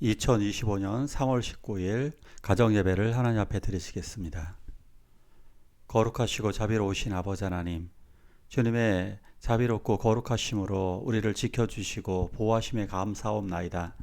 2025년 3월 19일 가정예배를 하나님 앞에 드리시겠습니다. 거룩하시고 자비로우신 아버지 하나님, 주님의 자비롭고 거룩하심으로 우리를 지켜주시고 보호하심에 감사옵나이다.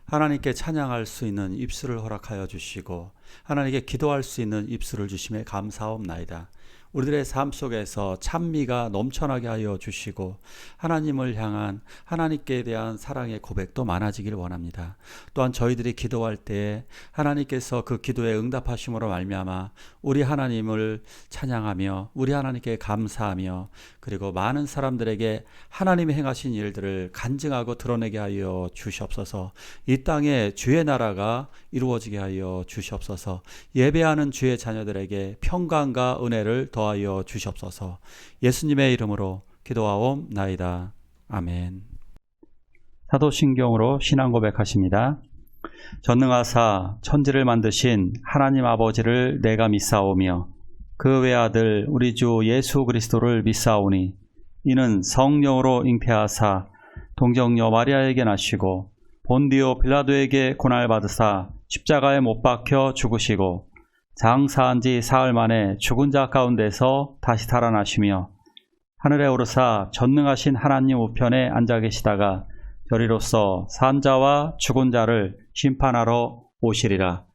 하나님께 찬양할 수 있는 입술을 허락하여 주시고 하나님께 기도할 수 있는 입술을 주심에 감사옵나이다. 우리들의 삶 속에서 찬미가 넘쳐나게 하여 주시고 하나님을 향한 하나님께 대한 사랑의 고백도 많아지길 원합니다. 또한 저희들이 기도할 때 하나님께서 그 기도에 응답하심으로 말미암아 우리 하나님을 찬양하며 우리 하나님께 감사하며 그리고 많은 사람들에게 하나님이 행하신 일들을 간증하고 드러내게 하여 주시옵소서. 이 땅에 주의 나라가 이루어지게 하여 주시옵소서. 예배하는 주의 자녀들에게 평강과 은혜를 더하여 주시옵소서. 예수님의 이름으로 기도하옵나이다. 아멘. 사도신경으로 신앙 고백하십니다. 전능하사 천지를 만드신 하나님 아버지를 내가 믿사오며 그 외아들 우리 주 예수 그리스도를 믿사오니 이는 성령으로 잉태하사 동정녀 마리아에게 나시고 본디오 빌라도에게 고난을 받으사 십자가에 못 박혀 죽으시고 장사한 지 사흘 만에 죽은 자 가운데서 다시 살아나시며 하늘에 오르사 전능하신 하나님 우편에 앉아 계시다가 저리로서 산 자와 죽은 자를 심판하러 오시리라.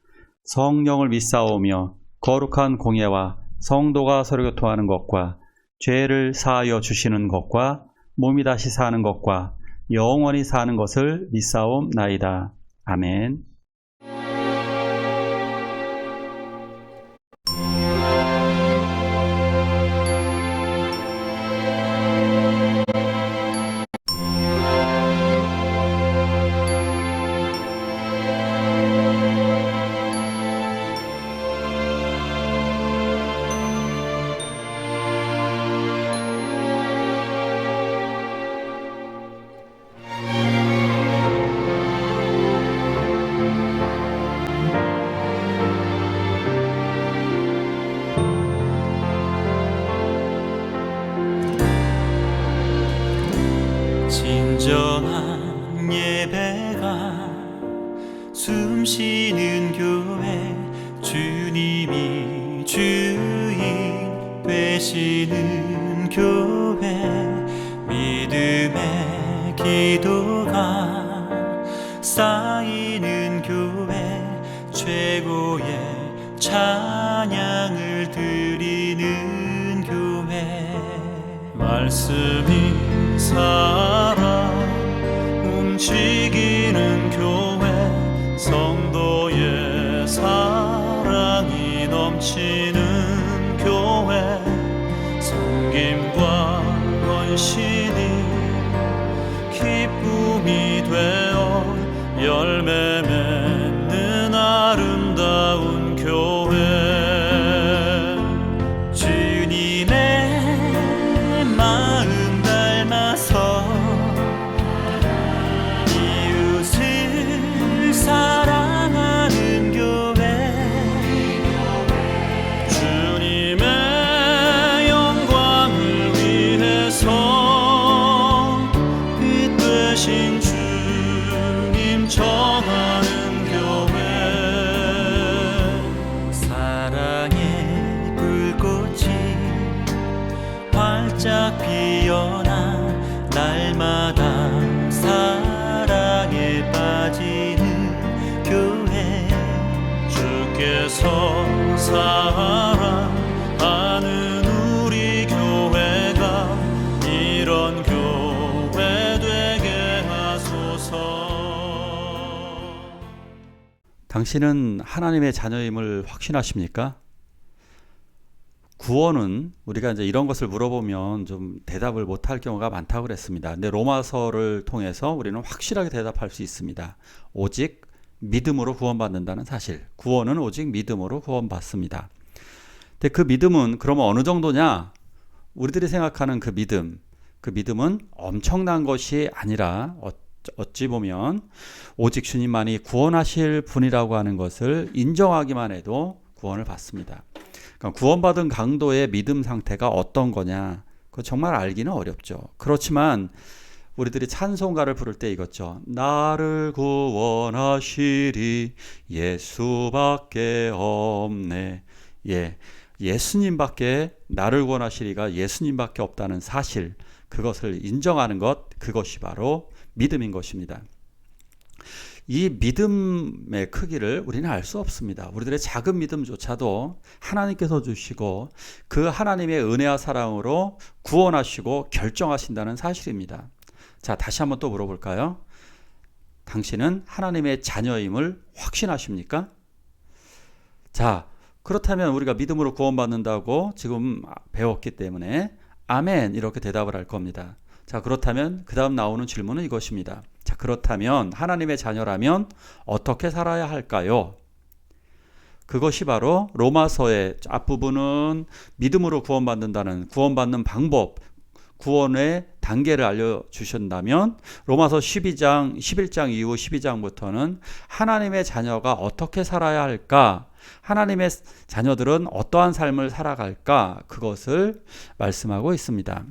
성령을 믿사오며 거룩한 공예와 성도가 서로 교통하는 것과 죄를 사하여 주시는 것과 몸이 다시 사는 것과 영원히 사는 것을 믿사옵나이다. 아멘. 진정한 예배가 숨쉬는 교회, 주님이 주인 되시는 교회, 믿음의 기도가 쌓이는 교회, 최고의 찬양을 드리는 교회, 말씀이 살아 움직이는 교회, 성도의 사랑이 넘치는 교회, 섬김과 헌신이 기쁨이 되어 열매 맺는 아름다운 교회, 주님의 마음 닮아서 이웃을 사랑하는 교회, 주님의 영광을 위해서 빛 되신 주님 정하는 교회, 사랑의 불꽃이 활짝 피어나 날마다 사랑에 빠지는 교회, 주께서 사랑하는 우리 교회가 이런 교회 되게 하소서. 당신은 하나님의 자녀임을 확신하십니까? 구원은 우리가 이제 이런 것을 물어보면 좀 대답을 못할 경우가 많다고 그랬습니다. 근데 로마서를 통해서 우리는 확실하게 대답할 수 있습니다. 오직 믿음으로 구원받는다는 사실. 구원은 오직 믿음으로 구원받습니다. 근데 그 믿음은 그러면 어느 정도냐? 우리들이 생각하는 그 믿음은 엄청난 것이 아니라 어찌 보면 오직 주님만이 구원하실 분이라고 하는 것을 인정하기만 해도 구원을 받습니다. 그러니까 구원받은 강도의 믿음 상태가 어떤 거냐, 그거 정말 알기는 어렵죠. 그렇지만 우리들이 찬송가를 부를 때 이거죠. 나를 구원하시리 예수밖에 없네. 예수님밖에 나를 구원하시리가 예수님밖에 없다는 사실, 그것을 인정하는 것, 그것이 바로 믿음인 것입니다. 이 믿음의 크기를 우리는 알 수 없습니다. 우리들의 작은 믿음조차도 하나님께서 주시고 그 하나님의 은혜와 사랑으로 구원하시고 결정하신다는 사실입니다. 자, 다시 한번 또 물어볼까요? 당신은 하나님의 자녀임을 확신하십니까? 자, 그렇다면 우리가 믿음으로 구원받는다고 지금 배웠기 때문에 아멘 이렇게 대답을 할 겁니다. 자, 그렇다면 그 다음 나오는 질문은 이것입니다. 자, 그렇다면 하나님의 자녀라면 어떻게 살아야 할까요? 그것이 바로 로마서의 앞부분은 믿음으로 구원받는다는 구원받는 방법, 구원의 단계를 알려주신다면 로마서 11장 이후 12장부터는 하나님의 자녀가 어떻게 살아야 할까, 하나님의 자녀들은 어떠한 삶을 살아갈까, 그것을 말씀하고 있습니다.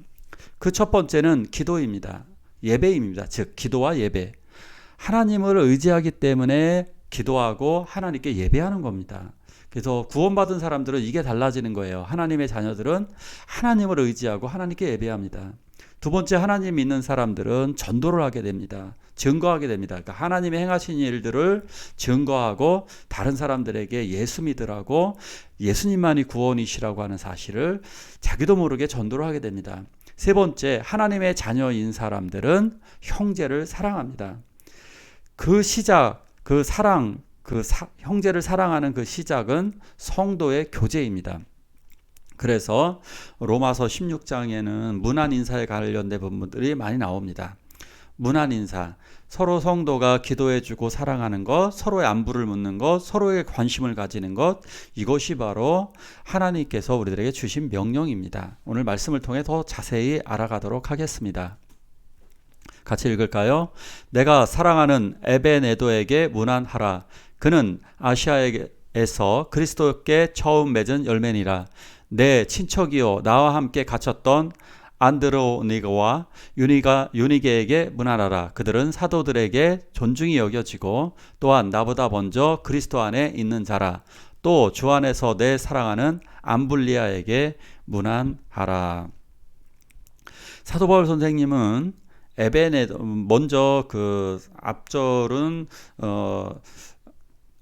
그 첫 번째는 기도입니다. 예배입니다. 즉 기도와 예배. 하나님을 의지하기 때문에 기도하고 하나님께 예배하는 겁니다. 그래서 구원받은 사람들은 이게 달라지는 거예요. 하나님의 자녀들은 하나님을 의지하고 하나님께 예배합니다. 두 번째, 하나님 믿는 사람들은 전도를 하게 됩니다. 증거하게 됩니다. 그러니까 하나님의 행하신 일들을 증거하고 다른 사람들에게 예수 믿으라고, 예수님만이 구원이시라고 하는 사실을 자기도 모르게 전도를 하게 됩니다. 세 번째, 하나님의 자녀인 사람들은 형제를 사랑합니다. 그 시작, 그 사랑, 형제를 사랑하는 그 시작은 성도의 교제입니다. 그래서 로마서 16장에는 문안 인사에 관련된 부분들이 많이 나옵니다. 문안 인사, 서로 성도가 기도해주고 사랑하는 것, 서로의 안부를 묻는 것, 서로의 관심을 가지는 것, 이것이 바로 하나님께서 우리들에게 주신 명령입니다. 오늘 말씀을 통해 더 자세히 알아가도록 하겠습니다. 같이 읽을까요? 내가 사랑하는 에베네도에게 문안하라. 그는 아시아에서 그리스도께 처음 맺은 열매니라. 내 친척이요 나와 함께 갇혔던 안드로니고와 유니게에게 문안하라. 그들은 사도들에게 존중이 여겨지고 또한 나보다 먼저 그리스도 안에 있는 자라. 또 주 안에서 내 사랑하는 암블리아에게 문안하라. 사도 바울 선생님은 먼저 그 앞절은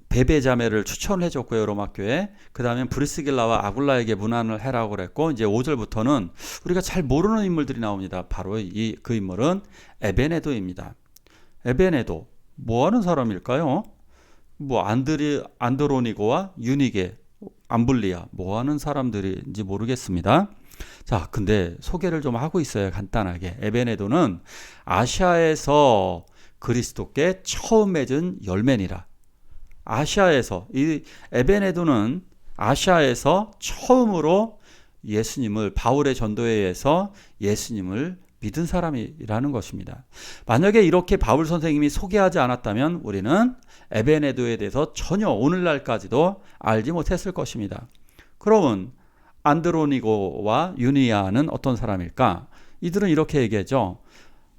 베베자매를 추천을 해줬고요, 로마교회. 그 다음에 브리스길라와 아굴라에게 문안을 해라고 그랬고, 이제 5절부터는 우리가 잘 모르는 인물들이 나옵니다. 바로 그 인물은 에베네도입니다. 에베네도, 뭐 하는 사람일까요? 뭐 안드로니고와 유니게, 암블리아, 뭐 하는 사람들인지 모르겠습니다. 자, 근데 소개를 좀 하고 있어요, 간단하게. 에베네도는 아시아에서 그리스도께 처음 맺은 열매니라. 아시아에서, 이 에베네도는 아시아에서 처음으로 예수님을, 바울의 전도에 의해서 예수님을 믿은 사람이라는 것입니다. 만약에 이렇게 바울 선생님이 소개하지 않았다면 우리는 에베네도에 대해서 전혀 오늘날까지도 알지 못했을 것입니다. 그러면 안드로니고와 유니아는 어떤 사람일까? 이들은 이렇게 얘기하죠.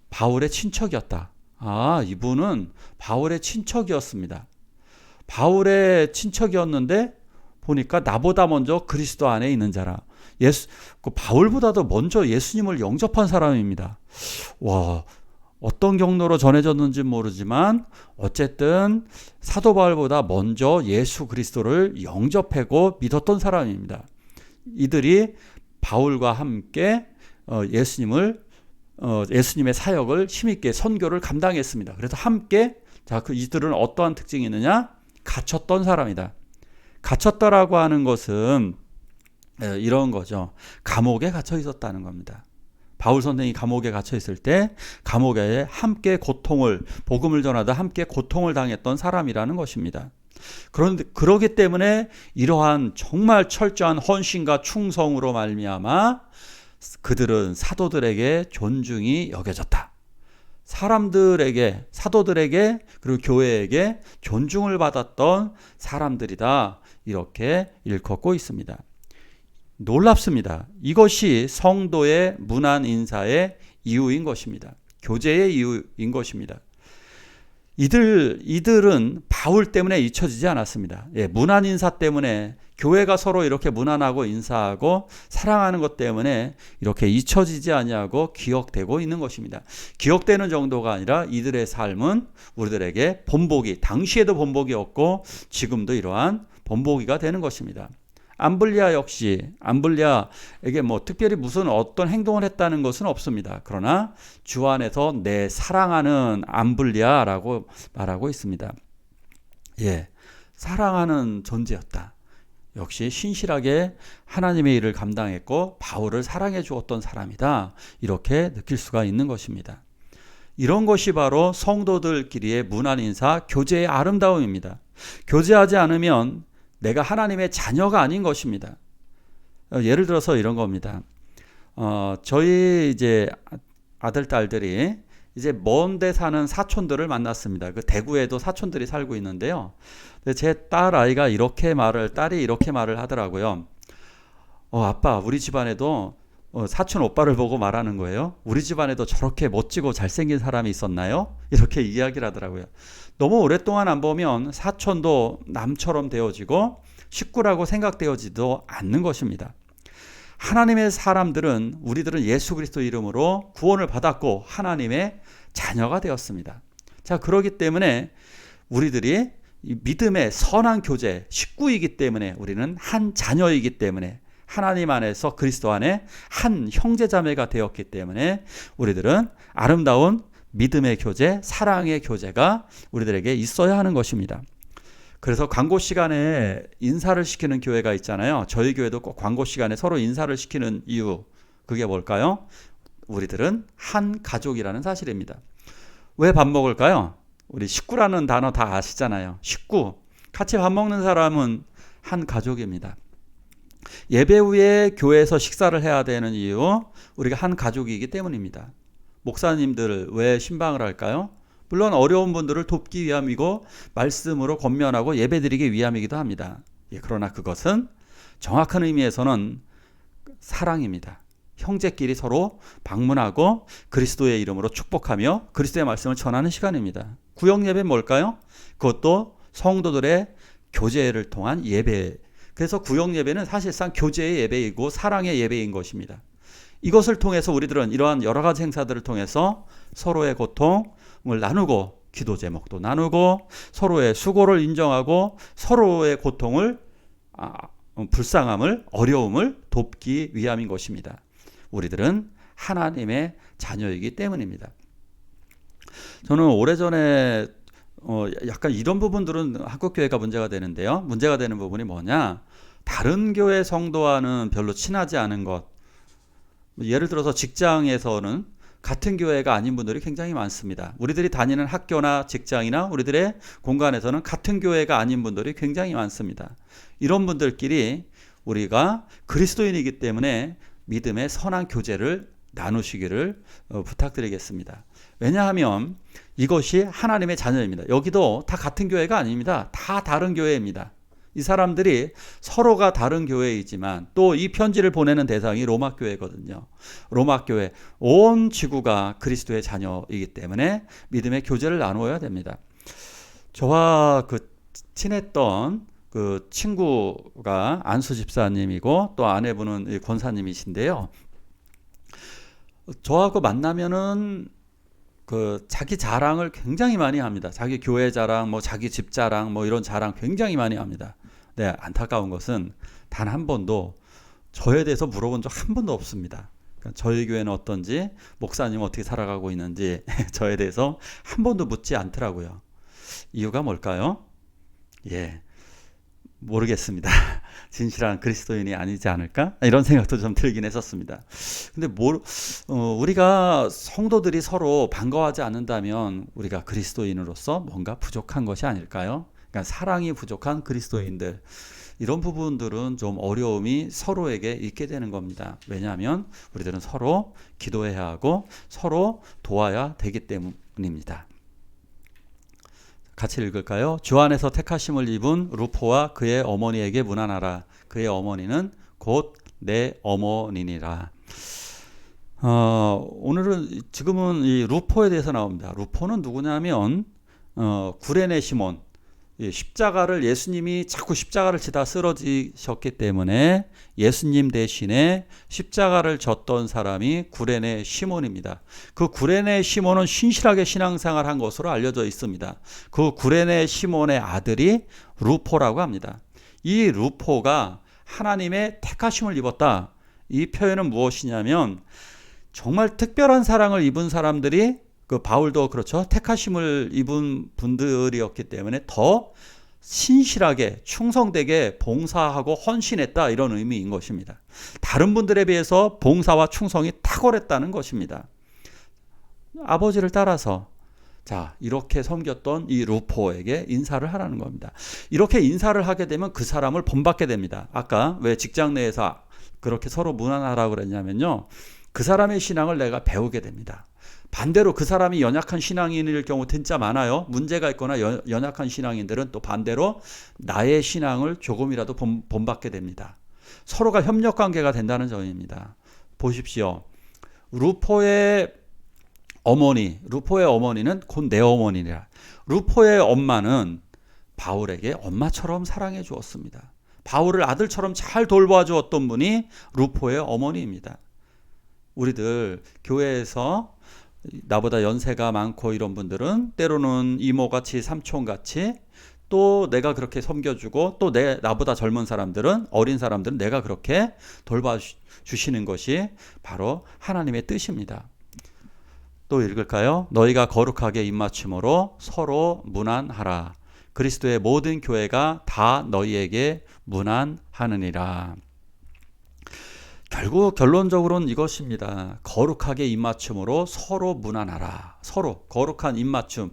바울의 친척이었다. 아, 이분은 바울의 친척이었습니다. 바울의 친척이었는데 보니까 나보다 먼저 그리스도 안에 있는 자라. 바울보다도 먼저 예수님을 영접한 사람입니다. 와, 어떤 경로로 전해졌는지 모르지만 어쨌든 사도 바울보다 먼저 예수 그리스도를 영접하고 믿었던 사람입니다. 이들이 바울과 함께 예수님의 사역을 힘있게 선교를 감당했습니다. 그래서 함께, 자, 이들은 어떠한 특징이 있느냐? 갇혔던 사람이다. 갇혔다라고 하는 것은 이런 거죠. 감옥에 갇혀 있었다는 겁니다. 바울 선생이 감옥에 갇혀 있을 때 감옥에 함께 복음을 전하다 함께 고통을 당했던 사람이라는 것입니다. 그런데 그러기 때문에 이러한 정말 철저한 헌신과 충성으로 말미암아 그들은 사도들에게 존중이 여겨졌다. 사도들에게 그리고 교회에게 존중을 받았던 사람들이다. 이렇게 일컫고 있습니다. 놀랍습니다. 이것이 성도의 문안 인사의 이유인 것입니다. 교제의 이유인 것입니다. 이들은 바울 때문에 잊혀지지 않았습니다. 문안 인사 때문에, 교회가 서로 이렇게 문안하고 인사하고 사랑하는 것 때문에 이렇게 잊혀지지 아니하고 기억되고 있는 것입니다. 기억되는 정도가 아니라 이들의 삶은 우리들에게 본보기, 당시에도 본보기였고 지금도 이러한 본보기가 되는 것입니다. 암블리아 역시 암블리아에게 특별히 무슨 어떤 행동을 했다는 것은 없습니다. 그러나 주 안에서 내 사랑하는 암블리아라고 말하고 있습니다. 사랑하는 존재였다. 역시 신실하게 하나님의 일을 감당했고 바울을 사랑해 주었던 사람이다. 이렇게 느낄 수가 있는 것입니다. 이런 것이 바로 성도들끼리의 문안 인사, 교제의 아름다움입니다. 교제하지 않으면 내가 하나님의 자녀가 아닌 것입니다. 예를 들어서 이런 겁니다. 저희 이제 아들, 딸들이 이제 먼데 사는 사촌들을 만났습니다. 그 대구에도 사촌들이 살고 있는데요. 제 딸 아이가 딸이 이렇게 말을 하더라고요. 아빠, 우리 집안에도 사촌 오빠를 보고 말하는 거예요. 우리 집안에도 저렇게 멋지고 잘생긴 사람이 있었나요? 이렇게 이야기를 하더라고요. 너무 오랫동안 안 보면 사촌도 남처럼 되어지고 식구라고 생각되어지도 않는 것입니다. 하나님의 사람들은, 우리들은 예수 그리스도 이름으로 구원을 받았고 하나님의 자녀가 되었습니다. 자, 그렇기 때문에 우리들이 이 믿음의 선한 교제, 식구이기 때문에, 우리는 한 자녀이기 때문에, 하나님 안에서 그리스도 안에 한 형제자매가 되었기 때문에 우리들은 아름다운 믿음의 교제, 사랑의 교제가 우리들에게 있어야 하는 것입니다. 그래서 광고 시간에 인사를 시키는 교회가 있잖아요. 저희 교회도 꼭 광고 시간에 서로 인사를 시키는 이유, 그게 뭘까요? 우리들은 한 가족이라는 사실입니다. 왜 밥 먹을까요? 우리 식구라는 단어 다 아시잖아요. 식구, 같이 밥 먹는 사람은 한 가족입니다. 예배 후에 교회에서 식사를 해야 되는 이유, 우리가 한 가족이기 때문입니다. 목사님들 왜 신방을 할까요? 물론 어려운 분들을 돕기 위함이고 말씀으로 권면하고 예배드리기 위함이기도 합니다. 그러나 그것은 정확한 의미에서는 사랑입니다. 형제끼리 서로 방문하고 그리스도의 이름으로 축복하며 그리스도의 말씀을 전하는 시간입니다. 구역 예배는 뭘까요? 그것도 성도들의 교제를 통한 예배. 그래서 구역 예배는 사실상 교제의 예배이고 사랑의 예배인 것입니다. 이것을 통해서 우리들은 이러한 여러 가지 행사들을 통해서 서로의 고통을 나누고 기도 제목도 나누고 서로의 수고를 인정하고 서로의 고통을, 불쌍함을, 어려움을 돕기 위함인 것입니다. 우리들은 하나님의 자녀이기 때문입니다. 저는 오래전에 약간 이런 부분들은 한국교회가 문제가 되는데요. 문제가 되는 부분이 뭐냐? 다른 교회 성도와는 별로 친하지 않은 것. 예를 들어서 직장에서는 같은 교회가 아닌 분들이 굉장히 많습니다. 우리들이 다니는 학교나 직장이나 우리들의 공간에서는 같은 교회가 아닌 분들이 굉장히 많습니다. 이런 분들끼리 우리가 그리스도인이기 때문에 믿음의 선한 교제를 나누시기를 부탁드리겠습니다. 왜냐하면 이것이 하나님의 자녀입니다. 여기도 다 같은 교회가 아닙니다. 다 다른 교회입니다. 이 사람들이 서로가 다른 교회이지만 또 이 편지를 보내는 대상이 로마 교회거든요. 로마 교회, 온 지구가 그리스도의 자녀이기 때문에 믿음의 교제를 나누어야 됩니다. 저와 친했던 그 친구가 안수 집사님이고 또 아내분은 권사님이신데요. 저하고 만나면은 자기 자랑을 굉장히 많이 합니다. 자기 교회 자랑, 자기 집 자랑, 이런 자랑 굉장히 많이 합니다. 네, 안타까운 것은 단 한 번도 저에 대해서 물어본 적 한 번도 없습니다. 그러니까 저희 교회는 어떤지, 목사님 어떻게 살아가고 있는지 저에 대해서 한 번도 묻지 않더라고요. 이유가 뭘까요? 모르겠습니다. 진실한 그리스도인이 아니지 않을까? 이런 생각도 좀 들긴 했었습니다. 근데 우리가 성도들이 서로 반가워하지 않는다면 우리가 그리스도인으로서 뭔가 부족한 것이 아닐까요? 그러니까 사랑이 부족한 그리스도인들, 이런 부분들은 좀 어려움이 서로에게 있게 되는 겁니다. 왜냐하면 우리들은 서로 기도해야 하고 서로 도와야 되기 때문입니다. 같이 읽을까요? 주 안에서 택하심을 입은 루포와 그의 어머니에게 문안하라. 그의 어머니는 곧 내 어머니니라. 오늘은 지금은 이 루포에 대해서 나옵니다. 루포는 누구냐면 구레네 시몬. 이 십자가를 예수님이 자꾸 십자가를 지다 쓰러지셨기 때문에 예수님 대신에 십자가를 졌던 사람이 구레네 시몬입니다. 그 구레네 시몬은 신실하게 신앙생활을 한 것으로 알려져 있습니다. 그 구레네 시몬의 아들이 루포라고 합니다. 이 루포가 하나님의 택하심을 입었다. 이 표현은 무엇이냐면 정말 특별한 사랑을 입은 사람들이 그 바울도 그렇죠. 택하심을 입은 분들이었기 때문에 더 신실하게 충성되게 봉사하고 헌신했다 이런 의미인 것입니다. 다른 분들에 비해서 봉사와 충성이 탁월했다는 것입니다. 아버지를 따라서 자 이렇게 섬겼던 이 루포에게 인사를 하라는 겁니다. 이렇게 인사를 하게 되면 그 사람을 본받게 됩니다. 아까 왜 직장 내에서 그렇게 서로 무난하라고 그랬냐면요. 그 사람의 신앙을 내가 배우게 됩니다. 반대로 그 사람이 연약한 신앙인일 경우 진짜 많아요. 문제가 있거나 연약한 신앙인들은 또 반대로 나의 신앙을 조금이라도 본받게 됩니다. 서로가 협력관계가 된다는 점입니다. 보십시오. 루포의 어머니는 곧 내 어머니라. 루포의 엄마는 바울에게 엄마처럼 사랑해 주었습니다. 바울을 아들처럼 잘 돌봐 주었던 분이 루포의 어머니입니다. 우리들 교회에서 나보다 연세가 많고 이런 분들은 때로는 이모같이 삼촌같이 또 내가 그렇게 섬겨주고 또 나보다 젊은 사람들은 어린 사람들은 내가 그렇게 돌봐주시는 것이 바로 하나님의 뜻입니다. 또 읽을까요? 너희가 거룩하게 입맞춤으로 서로 문안하라. 그리스도의 모든 교회가 다 너희에게 문안하느니라. 결국 결론적으로는 이것입니다. 거룩하게 입맞춤으로 서로 문안하라. 서로 거룩한 입맞춤.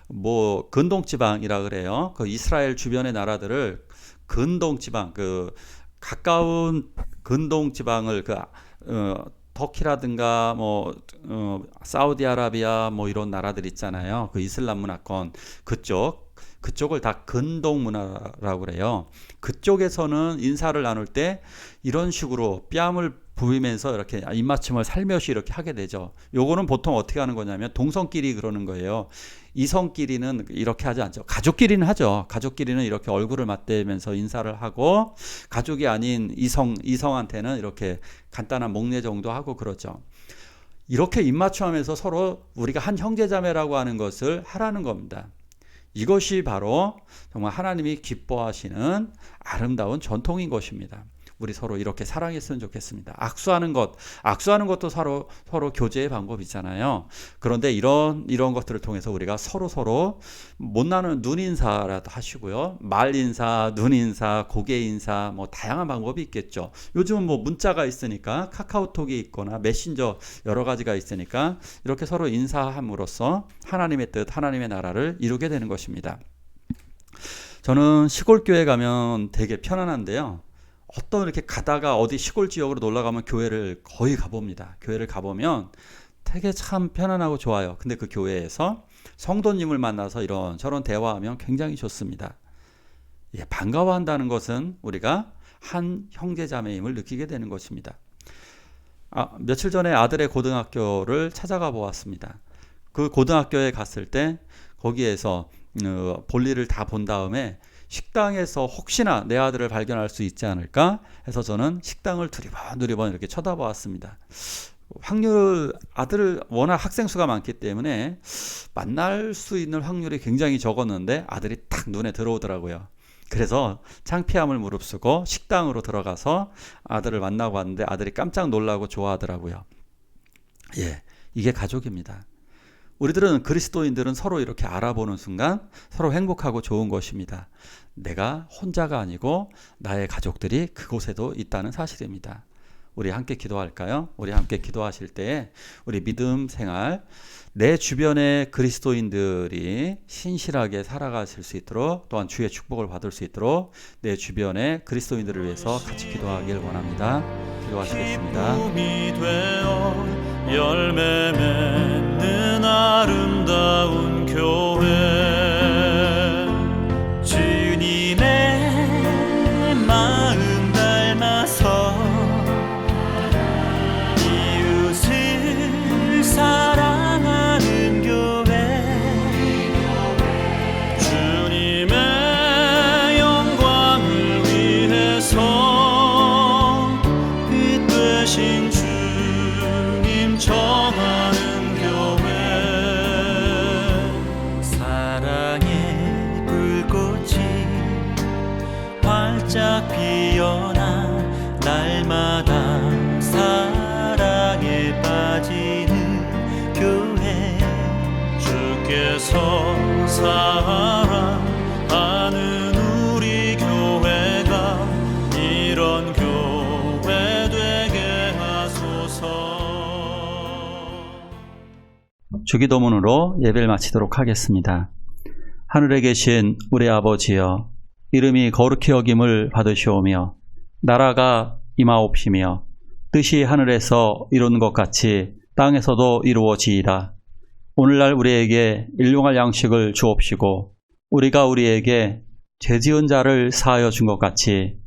뭐 근동지방이라 그래요. 그 이스라엘 주변의 나라들을 근동지방, 그 가까운 근동지방을 터키라든가 사우디아라비아 뭐 이런 나라들 있잖아요. 그 이슬람 문화권 그쪽을 다 근동 문화라고 그래요. 그쪽에서는 인사를 나눌 때 이런 식으로 뺨을 부비면서 이렇게 입맞춤을 살며시 이렇게 하게 되죠. 요거는 보통 어떻게 하는 거냐면 동성끼리 그러는 거예요. 이성끼리는 이렇게 하지 않죠. 가족끼리는 하죠. 가족끼리는 이렇게 얼굴을 맞대면서 인사를 하고 가족이 아닌 이성한테는 이렇게 간단한 목례 정도 하고 그러죠. 이렇게 입맞춤하면서 서로 우리가 한 형제자매라고 하는 것을 하라는 겁니다. 이것이 바로 정말 하나님이 기뻐하시는 아름다운 전통인 것입니다. 우리 서로 이렇게 사랑했으면 좋겠습니다. 악수하는 것도 서로 교제의 방법이 있잖아요. 그런데 이런 것들을 통해서 우리가 서로 못 나누는 눈 인사라도 하시고요. 말 인사, 눈 인사, 고개 인사 뭐 다양한 방법이 있겠죠. 요즘은 뭐 문자가 있으니까 카카오톡이 있거나 메신저 여러 가지가 있으니까 이렇게 서로 인사함으로써 하나님의 뜻, 하나님의 나라를 이루게 되는 것입니다. 저는 시골 교회 가면 되게 편안한데요. 어떤 이렇게 가다가 어디 시골 지역으로 놀러 가면 교회를 거의 가봅니다. 교회를 가보면 되게 참 편안하고 좋아요. 근데 그 교회에서 성도님을 만나서 이런저런 대화하면 굉장히 좋습니다. 예, 반가워한다는 것은 우리가 한 형제자매임을 느끼게 되는 것입니다. 며칠 전에 아들의 고등학교를 찾아가 보았습니다. 그 고등학교에 갔을 때 거기에서 볼일을 다 본 다음에 식당에서 혹시나 내 아들을 발견할 수 있지 않을까 해서 저는 식당을 두리번 이렇게 쳐다보았습니다. 아들을 워낙 학생 수가 많기 때문에 만날 수 있는 확률이 굉장히 적었는데 아들이 딱 눈에 들어오더라고요. 그래서 창피함을 무릅쓰고 식당으로 들어가서 아들을 만나고 왔는데 아들이 깜짝 놀라고 좋아하더라고요. 예, 이게 가족입니다. 우리들은 그리스도인들은 서로 이렇게 알아보는 순간 서로 행복하고 좋은 것입니다. 내가 혼자가 아니고 나의 가족들이 그곳에도 있다는 사실입니다. 우리 함께 기도할까요? 우리 함께 기도하실 때에 우리 믿음 생활, 내 주변의 그리스도인들이 신실하게 살아가실 수 있도록 또한 주의 축복을 받을 수 있도록 내 주변의 그리스도인들을 위해서 같이 기도하길 원합니다. 기도하시겠습니다. 기쁨이 되어 열매 맺는 아름다운 교회 주님의 마음 닮아서 이웃을 사랑하는 우리 교회가 이런 교회 되게 하소서. 주기도문으로 예배를 마치도록 하겠습니다. 하늘에 계신 우리 아버지여, 이름이 거룩히 여김을 받으시오며 나라가 임하옵시며 뜻이 하늘에서 이루는 것 같이 땅에서도 이루어지이다. 오늘날 우리에게 일용할 양식을 주옵시고 우리가 우리에게 죄 지은 자를 사하여 준 것 같이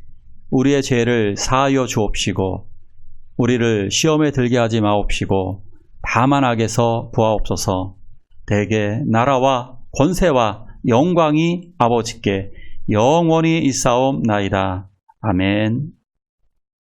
우리의 죄를 사하여 주옵시고 우리를 시험에 들게 하지 마옵시고 다만 악에서 구하옵소서. 대개 나라와 권세와 영광이 아버지께 영원히 있사옵나이다. 아멘.